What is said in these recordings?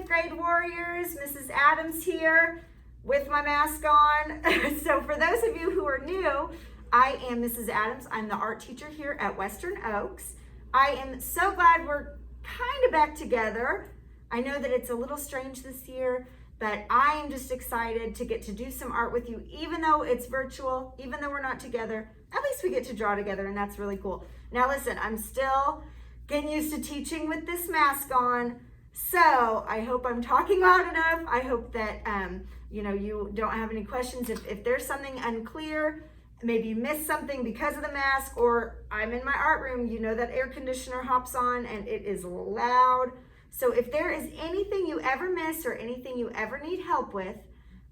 fifth grade warriors. Mrs. Adams here with my mask on. So for those of you who are new, I am Mrs. Adams. I'm the art teacher here at Western Oaks. I am so glad we're kind of back together. I know that it's a little strange this year, but I am just excited to get to do some art with you, even though it's virtual, even though we're not together. At least we get to draw together, and that's really cool. Now listen, I'm still getting used to teaching with this mask on, so I hope I'm talking loud enough. I hope that you don't have any questions. If there's something unclear, maybe you missed something because of the mask, or I'm in my art room, you know that air conditioner hops on and it is loud. So if there is anything you ever miss or anything you ever need help with,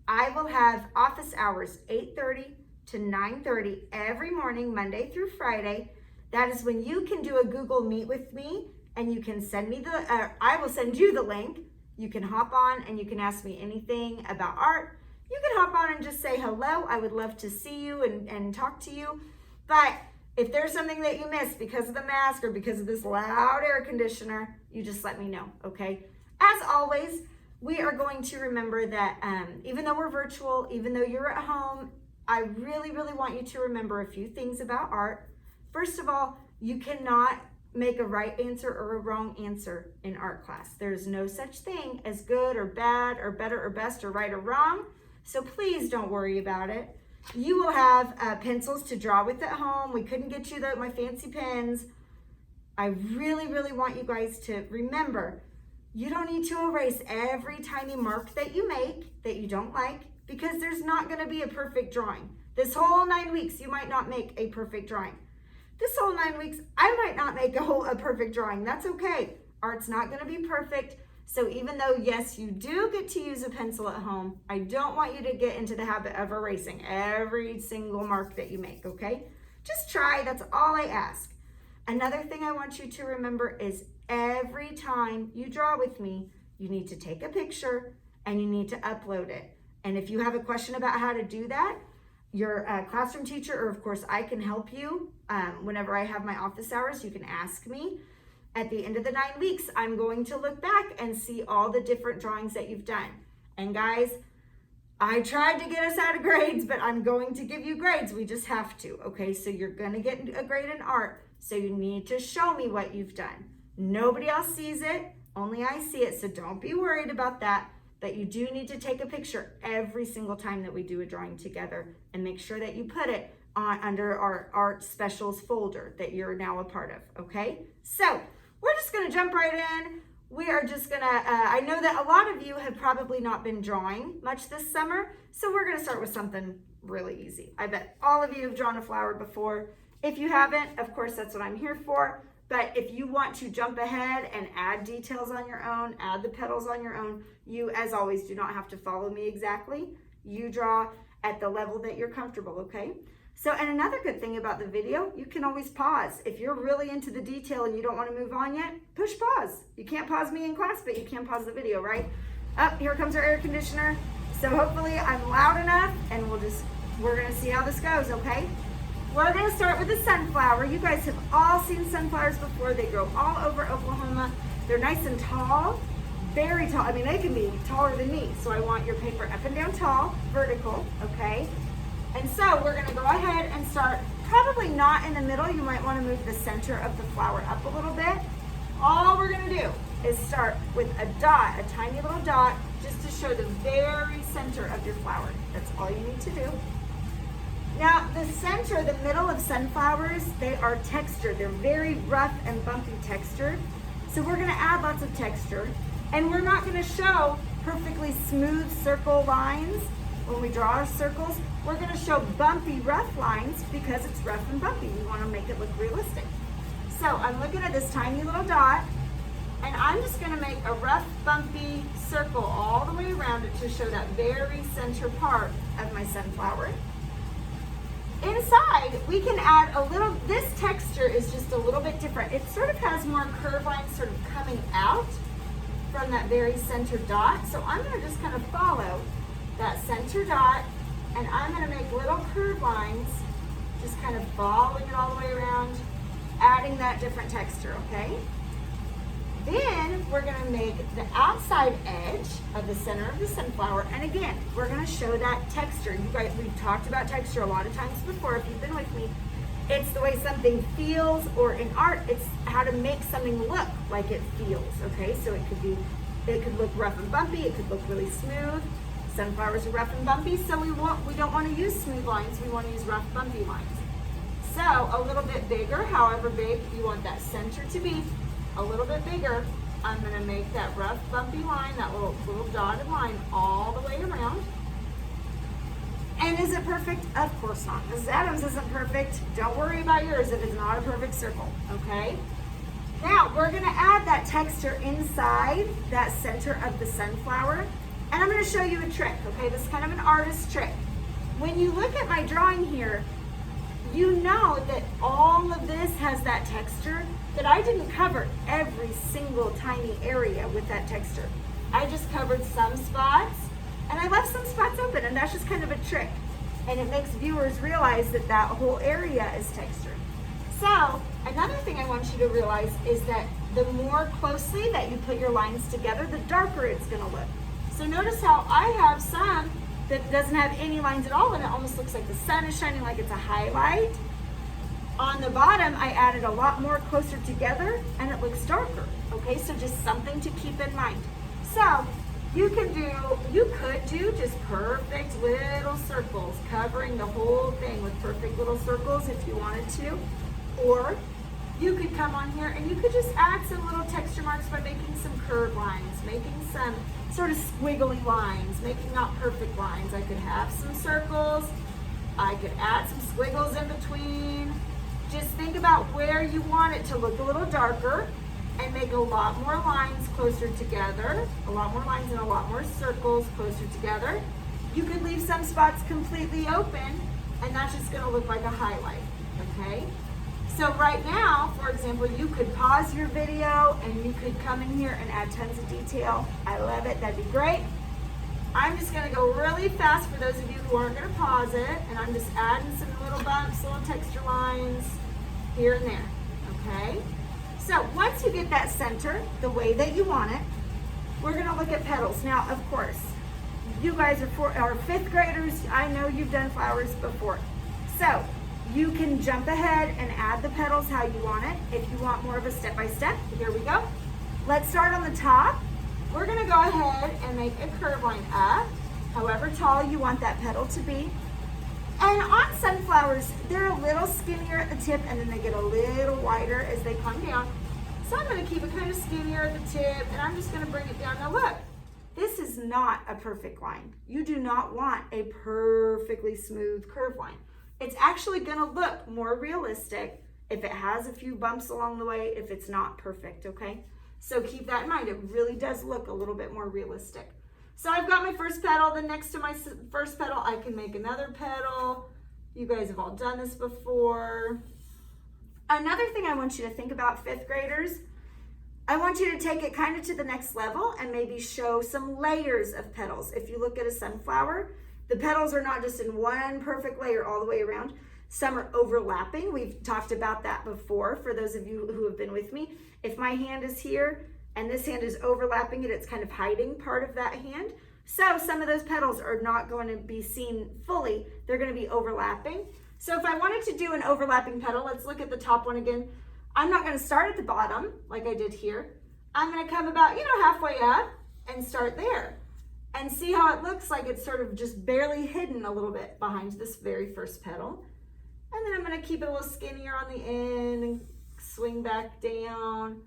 I will have office hours 8:30 to 9:30 every morning, Monday through Friday. That is when you can do a Google Meet with me, and you can send me I will send you the link. You can hop on and you can ask me anything about art. You can hop on and just say hello. I would love to see you and talk to you. But if there's something that you missed because of the mask or because of this loud air conditioner, you just let me know, okay? As always, we are going to remember that even though we're virtual, even though you're at home, I really, really want you to remember a few things about art. First of all, you cannot make a right answer or a wrong answer in art class. There's no such thing as good or bad or better or best or right or wrong. So please don't worry about it. You will have pencils to draw with at home. We couldn't get you my fancy pens. I really, really want you guys to remember, you don't need to erase every tiny mark that you make that you don't like, because there's not gonna be a perfect drawing. This whole 9 weeks, you might not make a perfect drawing. This whole 9 weeks, I might not make a perfect drawing. That's okay. Art's not gonna be perfect. So even though, yes, you do get to use a pencil at home, I don't want you to get into the habit of erasing every single mark that you make, okay? Just try, that's all I ask. Another thing I want you to remember is every time you draw with me, you need to take a picture and you need to upload it. And if you have a question about how to do that, your classroom teacher, or of course I can help you whenever I have my office hours, you can ask me. At the end of the 9 weeks, I'm going to look back and see all the different drawings that you've done. And guys, I tried to get us out of grades, but I'm going to give you grades. We just have to, okay? So you're gonna get a grade in art, so you need to show me what you've done. Nobody else sees it, only I see it, so don't be worried about that. But you do need to take a picture every single time that we do a drawing together, and make sure that you put it under our art specials folder that you're now a part of, okay? So we're just gonna jump right in. We are just gonna, I know that a lot of you have probably not been drawing much this summer, so we're gonna start with something really easy. I bet all of you have drawn a flower before. If you haven't, of course, that's what I'm here for. But if you want to jump ahead and add details on your own, add the petals on your own, you, as always, do not have to follow me exactly. You draw at the level that you're comfortable, okay? So, and another good thing about the video, you can always pause. If you're really into the detail and you don't want to move on yet, push pause. You can't pause me in class, but you can pause the video, right? Up, here comes our air conditioner. So hopefully I'm loud enough, and we're gonna see how this goes, okay? We're gonna start with the sunflower. You guys have all seen sunflowers before. They grow all over Oklahoma. They're nice and tall, very tall. I mean, they can be taller than me. So I want your paper up and down tall, vertical, okay? And so we're gonna go ahead and start, probably not in the middle. You might wanna move the center of the flower up a little bit. All we're gonna do is start with a dot, a tiny little dot, just to show the very center of your flower. That's all you need to do. Now, the center, the middle of sunflowers, they are textured. They're very rough and bumpy textured. So we're gonna add lots of texture, and we're not gonna show perfectly smooth circle lines when we draw our circles. We're gonna show bumpy, rough lines because it's rough and bumpy. We wanna make it look realistic. So I'm looking at this tiny little dot, and I'm just gonna make a rough, bumpy circle all the way around it to show that very center part of my sunflower. Inside, we can add a little, this texture is just a little bit different. It sort of has more curve lines sort of coming out from that very center dot. So I'm gonna just kind of follow that center dot, and I'm gonna make little curve lines, just kind of following it all the way around, adding that different texture, okay? Then we're gonna make the outside edge of the center of the sunflower. And again, we're gonna show that texture. You guys, we've talked about texture a lot of times before if you've been with me. It's the way something feels, or in art, it's how to make something look like it feels, okay? So it could look rough and bumpy, it could look really smooth. Sunflowers are rough and bumpy, so we don't want to use smooth lines, we want to use rough, bumpy lines. So a little bit bigger, however big you want that center to be, a little bit bigger. I'm going to make that rough, bumpy line, that little dotted line all the way around. And is it perfect? Of course not. Mrs. Adams isn't perfect. Don't worry about yours if it's not a perfect circle, okay? Now, we're going to add that texture inside that center of the sunflower. And I'm going to show you a trick, okay? This is kind of an artist trick. When you look at my drawing here, you know that all of this has that texture, that I didn't cover every single tiny area with that texture. I just covered some spots, and I left some spots open, and that's just kind of a trick. And it makes viewers realize that that whole area is textured. So, another thing I want you to realize is that the more closely that you put your lines together, the darker it's gonna look. So notice how I have some that doesn't have any lines at all, and it almost looks like the sun is shining, like it's a highlight. On the bottom, I added a lot more closer together, and it looks darker, okay? So just something to keep in mind. So you could do just perfect little circles, covering the whole thing with perfect little circles if you wanted to. Or you could come on here and you could just add some little texture marks by making some curved lines, making some sort of squiggly lines, making not perfect lines. I could have some circles, I could add some squiggles in between. Just think about where you want it to look a little darker and make a lot more lines closer together, a lot more lines and a lot more circles closer together. You could leave some spots completely open, and that's just gonna look like a highlight, okay? So right now, for example, you could pause your video and you could come in here and add tons of detail. I love it, that'd be great. I'm just gonna go really fast for those of you who aren't gonna pause it, and I'm just adding some little bumps, little texture lines here and there, okay? So once you get that center the way that you want it, we're gonna look at petals. Now, of course, you guys are fifth graders. I know you've done flowers before. So you can jump ahead and add the petals how you want it. If you want more of a step-by-step, here we go. Let's start on the top. We're gonna go ahead and make a curve line up, however tall you want that petal to be. And on sunflowers, they're a little skinnier at the tip, and then they get a little wider as they come down. So I'm gonna keep it kind of skinnier at the tip, and I'm just gonna bring it down. Now look, this is not a perfect line. You do not want a perfectly smooth curve line. It's actually gonna look more realistic if it has a few bumps along the way, if it's not perfect, okay? So keep that in mind. It really does look a little bit more realistic. So I've got my first petal, then next to my first petal, I can make another petal. You guys have all done this before. Another thing I want you to think about, fifth graders, I want you to take it kind of to the next level and maybe show some layers of petals. If you look at a sunflower, the petals are not just in one perfect layer all the way around. Some are overlapping. We've talked about that before for those of you who have been with me. If my hand is here and this hand is overlapping it, it's kind of hiding part of that hand. So some of those petals are not going to be seen fully. They're going to be overlapping. So if I wanted to do an overlapping petal, let's look at the top one again. I'm not going to start at the bottom like I did here. I'm going to come about, halfway up and start there. And see how it looks like it's sort of just barely hidden a little bit behind this very first petal. And then I'm going to keep it a little skinnier on the end and swing back down.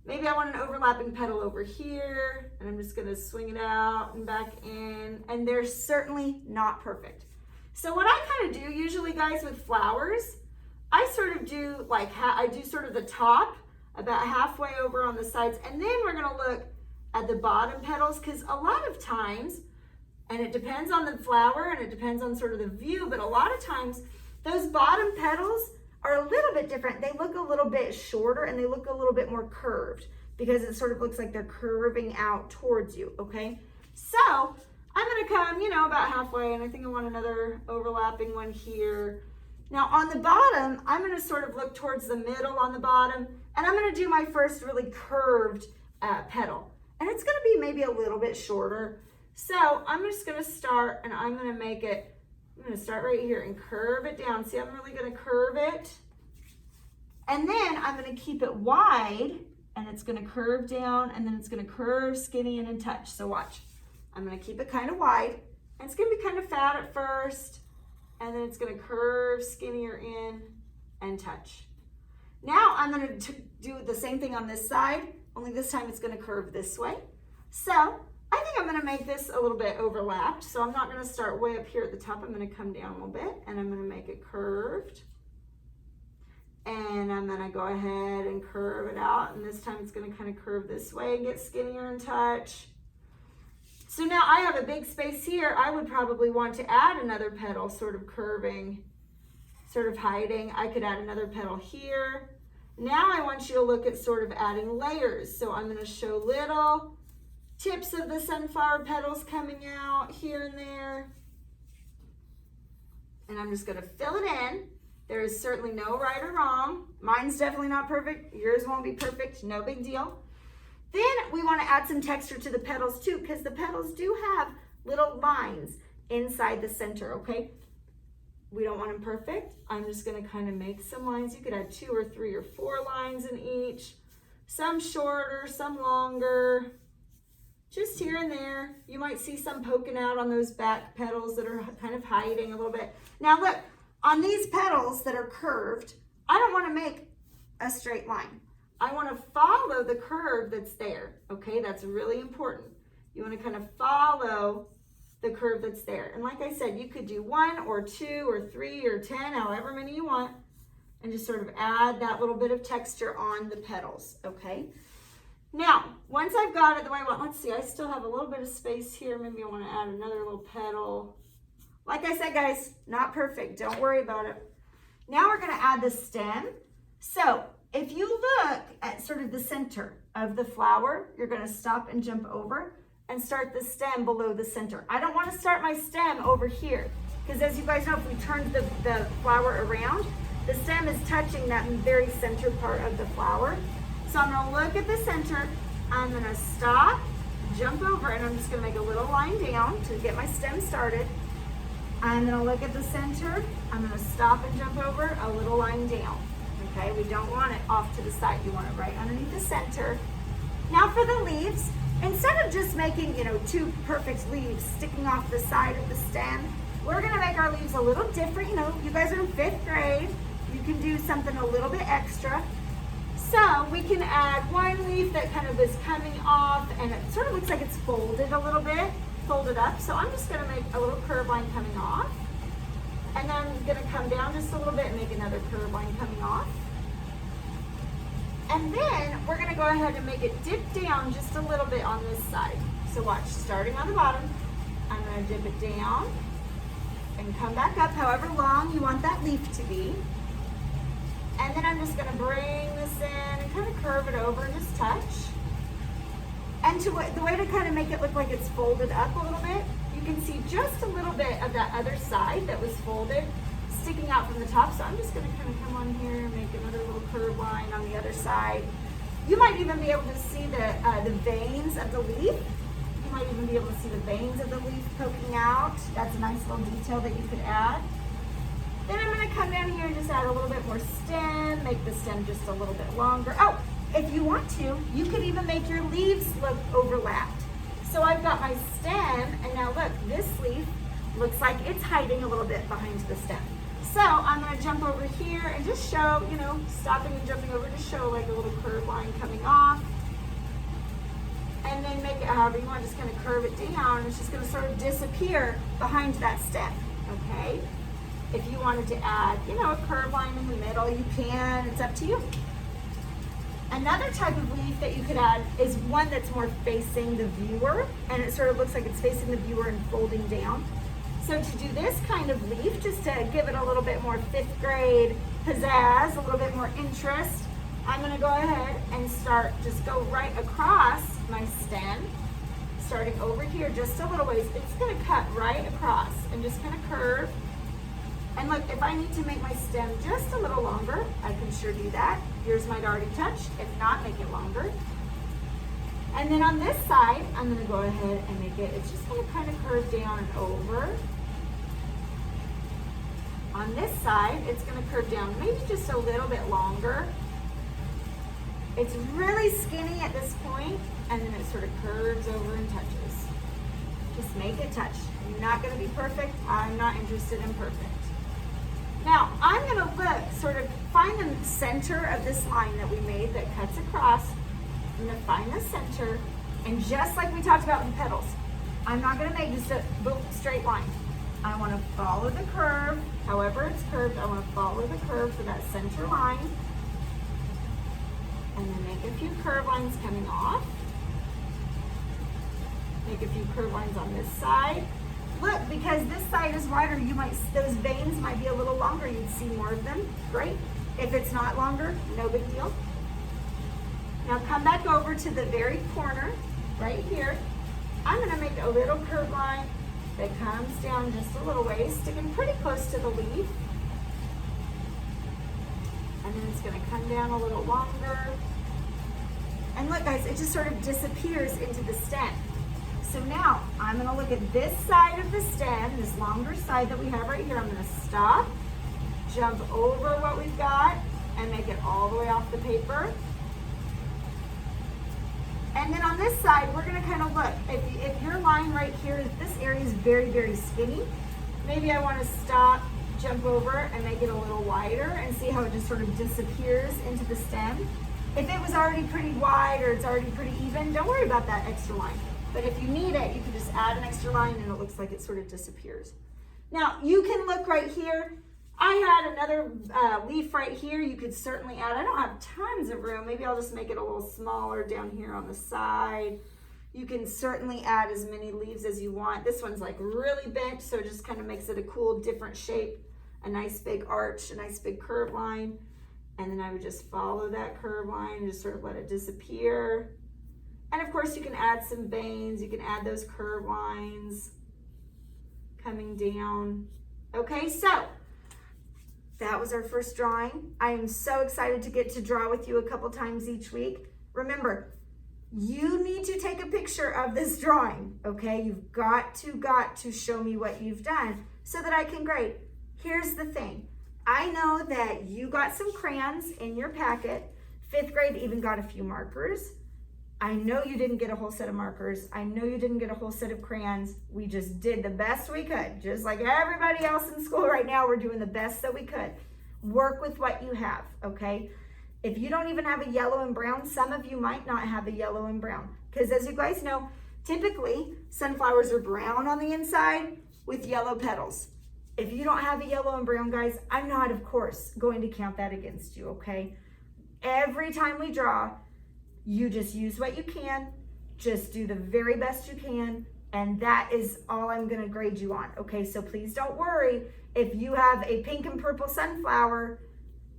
Maybe I want an overlapping petal over here, and I'm just going to swing it out and back in. And they're certainly not perfect. So what I kind of do usually, guys, with flowers, I sort of do I do sort of the top about halfway over on the sides, and then we're going to look at the bottom petals, because a lot of times, and it depends on the flower and it depends on sort of the view, but a lot of times those bottom petals are a little bit different. They look a little bit shorter and they look a little bit more curved because it sort of looks like they're curving out towards you, okay? So I'm gonna come, about halfway, and I think I want another overlapping one here. Now on the bottom, I'm gonna sort of look towards the middle on the bottom, and I'm gonna do my first really curved petal. And it's gonna be maybe a little bit shorter. So I'm just gonna start and I'm gonna start right here and curve it down. See, I'm really gonna curve it. And then I'm gonna keep it wide and it's gonna curve down and then it's gonna curve skinny in and touch. So watch, I'm gonna keep it kind of wide and it's gonna be kind of fat at first and then it's gonna curve skinnier in and touch. Now I'm gonna do the same thing on this side, only this time it's gonna curve this way. So I think I'm gonna make this a little bit overlapped. So I'm not gonna start way up here at the top. I'm gonna come down a little bit and I'm gonna make it curved. And I'm gonna go ahead and curve it out. And this time it's gonna kind of curve this way and get skinnier in touch. So now I have a big space here. I would probably want to add another petal, sort of curving, sort of hiding. I could add another petal here. Now I want you to look at sort of adding layers. So I'm gonna show little tips of the sunflower petals coming out here and there. And I'm just gonna fill it in. There is certainly no right or wrong. Mine's definitely not perfect. Yours won't be perfect, no big deal. Then we wanna add some texture to the petals too, because the petals do have little lines inside the center, okay? We don't want them perfect. I'm just gonna kind of make some lines. You could add 2 or 3 or 4 lines in each. Some shorter, some longer. Just here and there. You might see some poking out on those back petals that are kind of hiding a little bit. Now look, on these petals that are curved, I don't want to make a straight line. I want to follow the curve that's there, okay? That's really important. You want to kind of follow the curve that's there. And like I said, you could do 1 or 2 or 3 or 10, however many you want, and just sort of add that little bit of texture on the petals, okay? Now, once I've got it the way I want, let's see, I still have a little bit of space here. Maybe I want to add another little petal. Like I said, guys, not perfect. Don't worry about it. Now we're going to add the stem. So if you look at sort of the center of the flower, you're going to stop and jump over and start the stem below the center. I don't want to start my stem over here because as you guys know, if we turned the flower around, the stem is touching that very center part of the flower. So I'm going to look at the center, I'm going to stop, jump over, and I'm just going to make a little line down to get my stem started. I'm going to look at the center, I'm going to stop and jump over, a little line down. Okay, we don't want it off to the side, you want it right underneath the center. Now for the leaves, instead of just making, 2 perfect leaves sticking off the side of the stem, we're going to make our leaves a little different. You guys are in 5th grade, you can do something a little bit extra. So we can add one leaf that kind of is coming off and it sort of looks like it's folded a little bit, folded up. So I'm just gonna make a little curve line coming off. And then I'm gonna come down just a little bit and make another curve line coming off. And then we're gonna go ahead and make it dip down just a little bit on this side. So watch, starting on the bottom, I'm gonna dip it down and come back up however long you want that leaf to be. And then I'm just gonna bring this in and kind of curve it over and just touch. And the way to kind of make it look like it's folded up a little bit, you can see just a little bit of that other side that was folded sticking out from the top. So I'm just gonna kind of come on here and make another little curve line on the other side. You might even be able to see the veins of the leaf. You might even be able to see the veins of the leaf poking out. That's a nice little detail that you could add. Then I'm going to come down here and just add a little bit more stem, make the stem just a little bit longer. Oh, if you want to, you could even make your leaves look overlapped. So I've got my stem, and now look, this leaf looks like it's hiding a little bit behind the stem. So I'm going to jump over here and just show, stopping and jumping over to show like a little curve line coming off. And then make it however you want, just kind of curve it down. It's just going to sort of disappear behind that stem, okay? If you wanted to add, a curve line in the middle, you can. It's up to you. Another type of leaf that you could add is one that's more facing the viewer, and it sort of looks like it's facing the viewer and folding down. So to do this kind of leaf, just to give it a little bit more 5th grade pizzazz, a little bit more interest, I'm going to go ahead and just go right across my stem, starting over here just a little ways. It's going to cut right across and just kind of curve. And look, if I need to make my stem just a little longer, I can sure do that. Yours might already touch. If not, make it longer. And then on this side, I'm gonna go ahead and make it, it's just gonna kind of curve down and over. On this side, it's gonna curve down maybe just a little bit longer. It's really skinny at this point, and then it sort of curves over and touches. Just make it touch. You're not gonna be perfect. I'm not interested in perfect. Now, I'm gonna look, sort of find the center of this line that we made that cuts across. I'm gonna find the center, and just like we talked about with the petals, I'm not gonna make just a boom, straight line. I wanna follow the curve, however it's curved, I wanna follow the curve for that center line, and then make a few curve lines coming off. Make a few curve lines on this side. Look, because this side is wider, those veins might be a little longer, you'd see more of them, great. If it's not longer, no big deal. Now come back over to the very corner, right here. I'm gonna make a little curve line that comes down just a little ways, sticking pretty close to the leaf. And then it's gonna come down a little longer. And look guys, it just sort of disappears into the stem. So now I'm gonna look at this side of the stem, this longer side that we have right here. I'm gonna stop, jump over what we've got, and make it all the way off the paper. And then on this side, we're gonna kind of look, if your line right here, this area is very, very skinny, maybe I wanna stop, jump over, and make it a little wider and see how it just sort of disappears into the stem. If it was already pretty wide or it's already pretty even, don't worry about that extra line. But if you need it, you can just add an extra line and it looks like it sort of disappears. Now, you can look right here. I had another leaf right here. You could certainly add, I don't have tons of room. Maybe I'll just make it a little smaller down here on the side. You can certainly add as many leaves as you want. This one's like really bent, so it just kind of makes it a cool, different shape. A nice big arch, a nice big curve line. And then I would just follow that curve line and just sort of let it disappear. And of course you can add some veins, you can add those curve lines coming down. Okay, so that was our first drawing. I am so excited to get to draw with you a couple times each week. Remember, you need to take a picture of this drawing, okay? You've got to show me what you've done so that I can grade. Here's the thing. I know that you got some crayons in your packet. 5th grade even got a few markers. I know you didn't get a whole set of markers. I know you didn't get a whole set of crayons. We just did the best we could. Just like everybody else in school right now, we're doing the best that we could. Work with what you have, okay? If you don't even have a yellow and brown, some of you might not have a yellow and brown. Because as you guys know, typically sunflowers are brown on the inside with yellow petals. If you don't have a yellow and brown, guys, I'm not, of course, going to count that against you, okay? Every time we draw, you just use what you can, just do the very best you can, and that is all I'm gonna grade you on, okay? So please don't worry. If you have a pink and purple sunflower,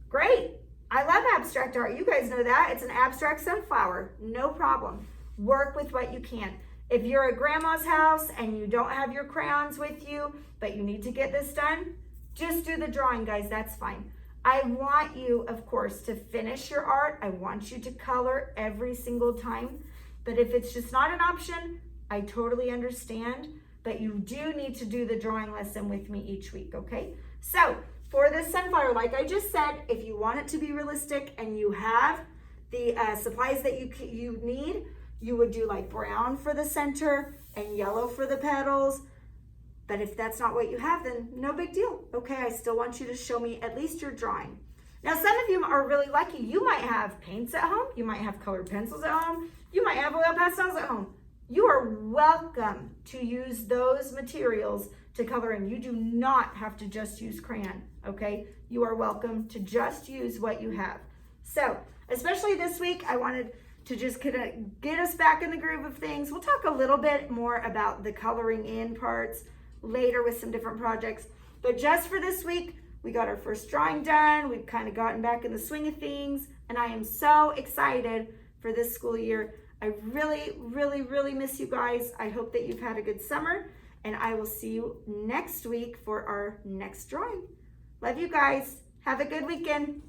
great. I love abstract art. You guys know that. It's an abstract sunflower, no problem. Work with what you can. If you're at grandma's house and you don't have your crayons with you, but you need to get this done, just do the drawing, guys, that's fine. I want you, of course, to finish your art. I want you to color every single time. But if it's just not an option, I totally understand. But you do need to do the drawing lesson with me each week, okay? So for this sunflower, like I just said, if you want it to be realistic and you have the supplies that you need, you would do like brown for the center and yellow for the petals. But if that's not what you have, then no big deal. Okay, I still want you to show me at least your drawing. Now, some of you are really lucky. You might have paints at home. You might have colored pencils at home. You might have oil pastels at home. You are welcome to use those materials to color in. You do not have to just use crayon, okay? You are welcome to just use what you have. So, especially this week, I wanted to just kind of get us back in the groove of things. We'll talk a little bit more about the coloring in parts later with some different projects. But just for this week, we got our first drawing done. We've kind of gotten back in the swing of things, and I am so excited for this school year. I really, really, really miss you guys. I hope that you've had a good summer, and I will see you next week for our next drawing. Love you guys. Have a good weekend.